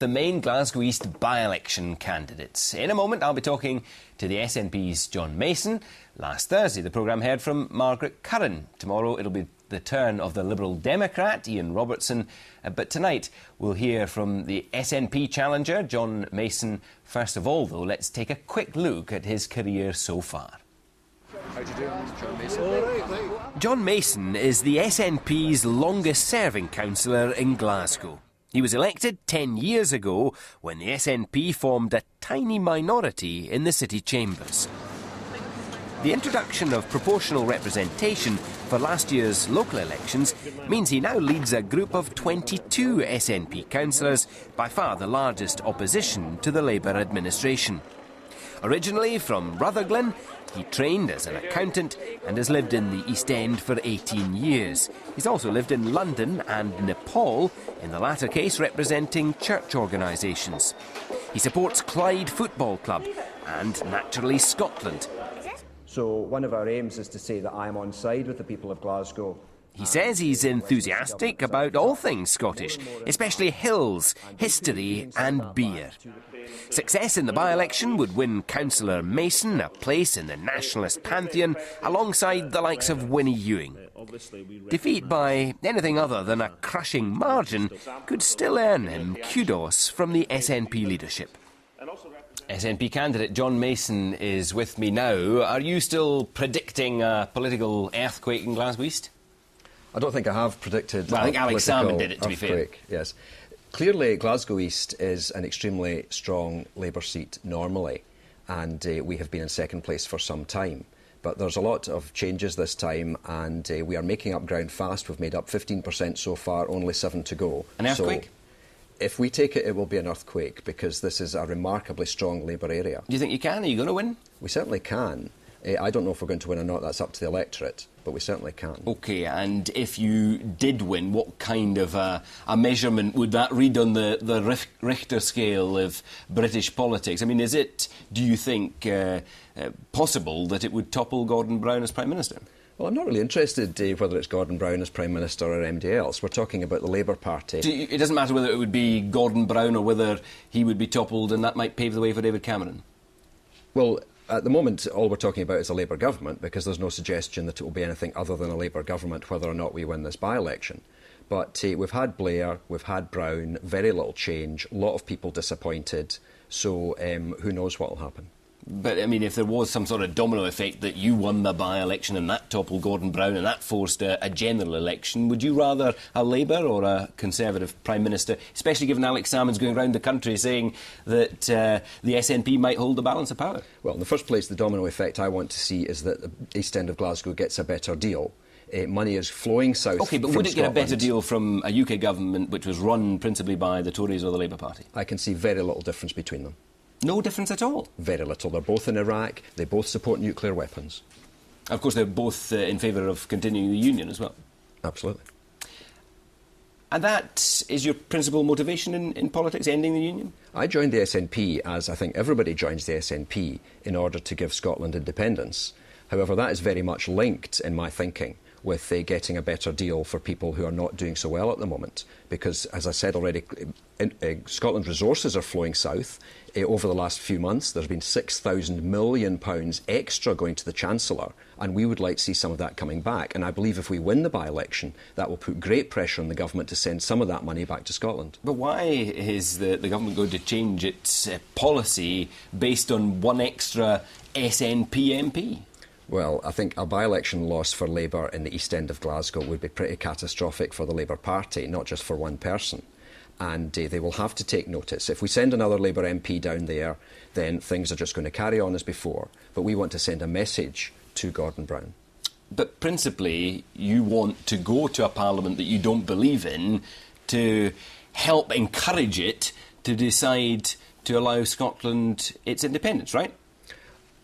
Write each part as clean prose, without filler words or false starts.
the main Glasgow East by-election candidates. In a moment, I'll be talking to the SNP's John Mason. Last Thursday, the programme heard from Margaret Curran. Tomorrow, it'll be the turn of the Liberal Democrat, Ian Robertson. But tonight, we'll hear from the SNP challenger, John Mason. First of all, though, let's take a quick look at his career so far. How do you do, John Mason? John Mason is the SNP's longest-serving councillor in Glasgow. He was elected 10 years ago when the SNP formed a tiny minority in the city chambers. The introduction of proportional representation for last year's local elections means he now leads a group of 22 SNP councillors, by far the largest opposition to the Labour administration. Originally from Rutherglen, he trained as an accountant and has lived in the East End for 18 years. He's also lived in London and Nepal, in the latter case representing church organisations. He supports Clyde Football Club and, naturally, Scotland. So one of our aims is to say that I am on side with the people of Glasgow. He says he's enthusiastic about all things Scottish, especially hills, history and beer. Success in the by-election would win Councillor Mason a place in the nationalist pantheon alongside the likes of Winnie Ewing. Defeat by anything other than a crushing margin could still earn him kudos from the SNP leadership. SNP candidate John Mason is with me now. Are you still predicting a political earthquake in Glasgow East? I don't think I have predicted. Well, I think Alex Salmon did it, to be fair. Yes. Clearly, Glasgow East is an extremely strong Labour seat normally, and we have been in second place for some time. But there's a lot of changes this time, and we are making up ground fast. We've made up 15% so far, only 7 to go. An earthquake? So, if we take it, it will be an earthquake, because this is a remarkably strong Labour area. Do you think you can? Are you going to win? We certainly can. I don't know if we're going to win or not. That's up to the electorate, but we certainly can. OK, and if you did win, what kind of a measurement would that read on the Richter scale of British politics? I mean, is it, do you think, possible that it would topple Gordon Brown as Prime Minister? Well, I'm not really interested whether it's Gordon Brown as Prime Minister or anybody else. We're talking about the Labour Party. It doesn't matter whether it would be Gordon Brown or whether he would be toppled, and that might pave the way for David Cameron? Well, at the moment, all we're talking about is a Labour government, because there's no suggestion that it will be anything other than a Labour government, whether or not we win this by-election. But we've had Blair, we've had Brown, very little change, a lot of people disappointed, so who knows what will happen. But, I mean, if there was some sort of domino effect that you won the by-election and that toppled Gordon Brown and that forced a general election, would you rather a Labour or a Conservative Prime Minister, especially given Alex Salmond's going around the country saying that the SNP might hold the balance of power? Well, in the first place, the domino effect I want to see is that the East End of Glasgow gets a better deal. Money is flowing south. OK, but would it get a better deal from a UK government which was run principally by the Tories or the Labour Party? I can see very little difference between them. No difference at all? Very little. They're both in Iraq. They both support nuclear weapons. Of course, they're both in favour of continuing the union as well. Absolutely. And that is your principal motivation in politics, ending the union? I joined the SNP, as I think everybody joins the SNP, in order to give Scotland independence. However, that is very much linked, in my thinking, with getting a better deal for people who are not doing so well at the moment. Because, as I said already, Scotland's resources are flowing south. Over the last few months, there's been £6,000 million extra going to the Chancellor, and we would like to see some of that coming back. And I believe if we win the by-election, that will put great pressure on the government to send some of that money back to Scotland. But why is the government going to change its policy based on one extra SNP MP? Well, I think a by-election loss for Labour in the East End of Glasgow would be pretty catastrophic for the Labour Party, not just for one person. And they will have to take notice. If we send another Labour MP down there, then things are just going to carry on as before. But we want to send a message to Gordon Brown. But principally, you want to go to a parliament that you don't believe in to help encourage it to decide to allow Scotland its independence, right?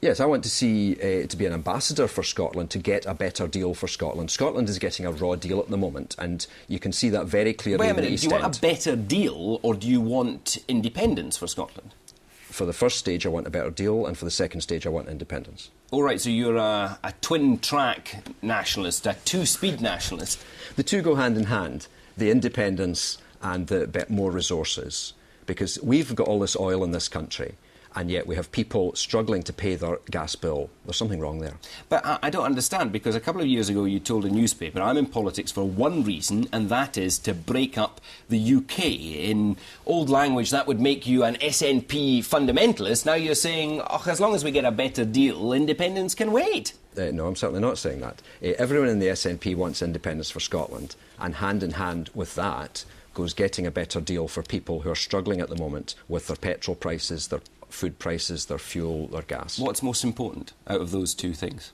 Yes, I want to see it to be an ambassador for Scotland, to get a better deal for Scotland. Scotland is getting a raw deal at the moment, and you can see that very clearly. Wait a in the minute, East do you want End. a better deal, or do you want independence for Scotland? For the first stage, I want a better deal, and for the second stage, I want independence. All right, so you're a twin-track nationalist, a two-speed nationalist. The two go hand in hand, the independence and the bit more resources. because we've got all this oil in this country, and yet we have people struggling to pay their gas bill. There's something wrong there. But I don't understand, because a couple of years ago you told a newspaper, I'm in politics for one reason, and that is to break up the UK. In old language, that would make you an SNP fundamentalist. Now you're saying, oh, as long as we get a better deal, independence can wait. No, I'm certainly not saying that. Everyone in the SNP wants independence for Scotland, and hand in hand with that goes getting a better deal for people who are struggling at the moment with their petrol prices, their food prices, their fuel, their gas. What's most important out of those two things?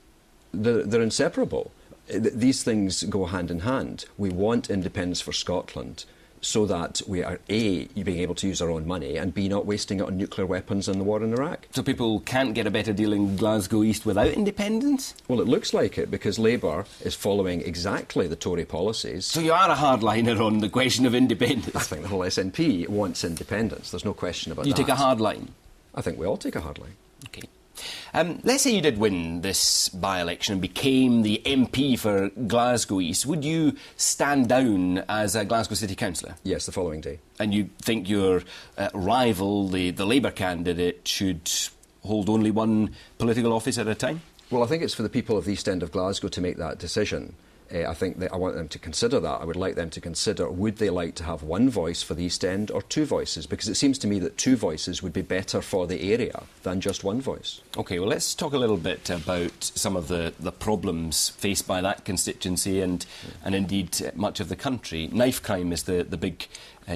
They're inseparable. These things go hand in hand. We want independence for Scotland so that we are, A, being able to use our own money, and B, not wasting it on nuclear weapons and the war in Iraq. So people can't get a better deal in Glasgow East without independence? Well, it looks like it, because Labour is following exactly the Tory policies. So you are a hardliner on the question of independence? I think the whole SNP wants independence. There's no question about that. You take a hard line? I think we all take a hard line. OK. Let's say you did win this by-election and became the MP for Glasgow East. Would you stand down as a Glasgow City Councillor? Yes, the following day. And you think your rival, the Labour candidate, should hold only one political office at a time? Well, I think it's for the people of the East End of Glasgow to make that decision. I think that I want them to consider that. I would like them to consider, would they like to have one voice for the East End or two voices? Because it seems to me that two voices would be better for the area than just one voice. OK, well, let's talk a little bit about some of the problems faced by that constituency and indeed much of the country. Knife crime is the big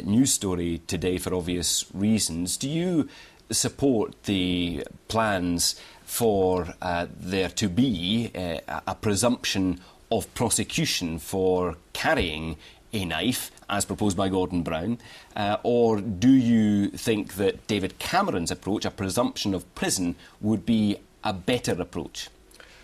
news story today for obvious reasons. Do you support the plans for there to be a presumption of prosecution for carrying a knife, as proposed by Gordon Brown, or do you think that David Cameron's approach, a presumption of prison, would be a better approach?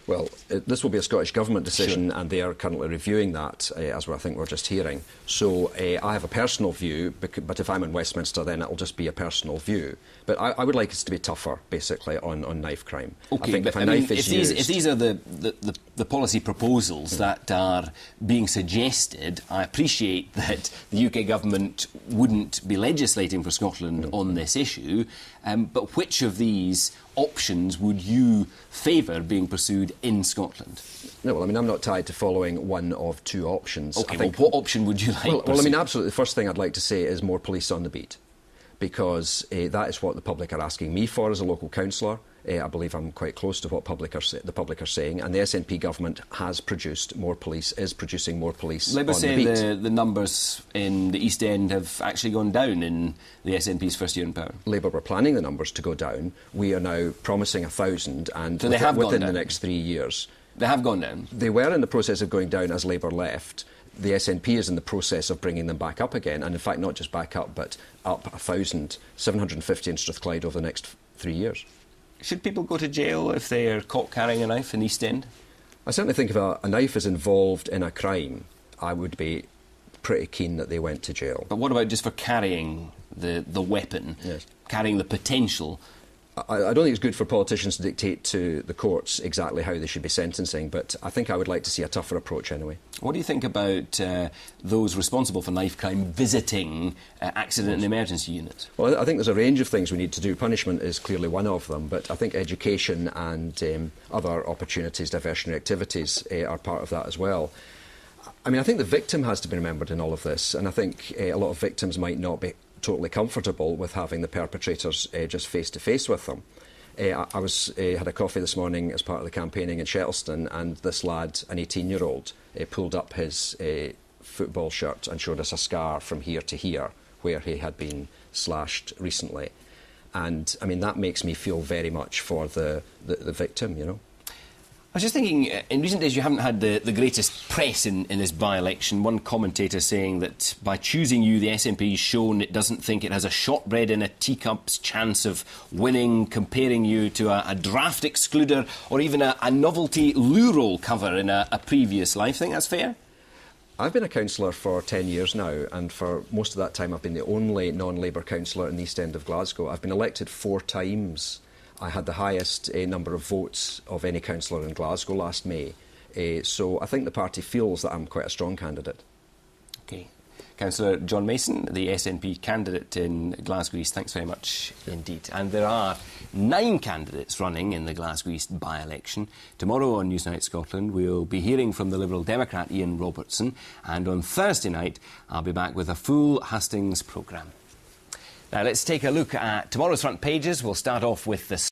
Well, this will be a Scottish Government decision, sure, and they are currently reviewing that, as I think we're just hearing. So I have a personal view, but if I'm in Westminster, then it'll just be a personal view. But I would like us to be tougher, basically, on knife crime. OK, I think but if a knife is used... if these are the policy proposals that are being suggested, I appreciate that the UK Government wouldn't be legislating for Scotland on this issue, but which of these options would you favour being pursued in Scotland? No, well, I mean, I'm not tied to following one of two options. OK, well, what option would you like? Well, I mean, absolutely. The first thing I'd like to say is more police on the beat, because that is what the public are asking me for as a local councillor. I believe I'm quite close to what the public are saying, and the SNP government has produced more police, is producing more police Labour on the beat. say the numbers in the East End have actually gone down in the SNP's first year in power. Labour were planning the numbers to go down. We are now promising 1,000, and so they have within gone the down. Next 3 years. They have gone down? They were in the process of going down as Labour left. The SNP is in the process of bringing them back up again, and in fact not just back up, but up 1,000, 750 in Strathclyde over the next 3 years. Should people go to jail if they are caught carrying a knife in the East End? I certainly think if a knife is involved in a crime, I would be pretty keen that they went to jail. But what about just for carrying the weapon, yes, carrying the potential? I don't think it's good for politicians to dictate to the courts exactly how they should be sentencing, but I think I would like to see a tougher approach anyway. What do you think about those responsible for knife crime visiting accident and emergency units? Well, I think there's a range of things we need to do. Punishment is clearly one of them, but I think education and other opportunities, diversionary activities are part of that as well. I mean, I think the victim has to be remembered in all of this, and I think a lot of victims might not be totally comfortable with having the perpetrators just face-to-face with them. I had a coffee this morning as part of the campaigning in Shettleston, and this lad, an 18-year-old, pulled up his football shirt and showed us a scar from here to here where he had been slashed recently. And, I mean, that makes me feel very much for the victim, you know. I was just thinking, in recent days you haven't had the greatest press in this by-election. One commentator saying that by choosing you, the SNP has shown it doesn't think it has a shortbread in a teacup's chance of winning, comparing you to a draft excluder or even a novelty loo roll cover in a previous life. Think that's fair? I've been a councillor for 10 years now, and for most of that time I've been the only non-Labour councillor in the East End of Glasgow. I've been elected 4 times. I had the highest number of votes of any councillor in Glasgow last May. So I think the party feels that I'm quite a strong candidate. OK. Councillor John Mason, the SNP candidate in Glasgow East, thanks very much indeed. And there are 9 candidates running in the Glasgow East by-election. Tomorrow on Newsnight Scotland, we'll be hearing from the Liberal Democrat Ian Robertson, and on Thursday night, I'll be back with a full Hustings programme. Now, let's take a look at tomorrow's front pages. We'll start off with the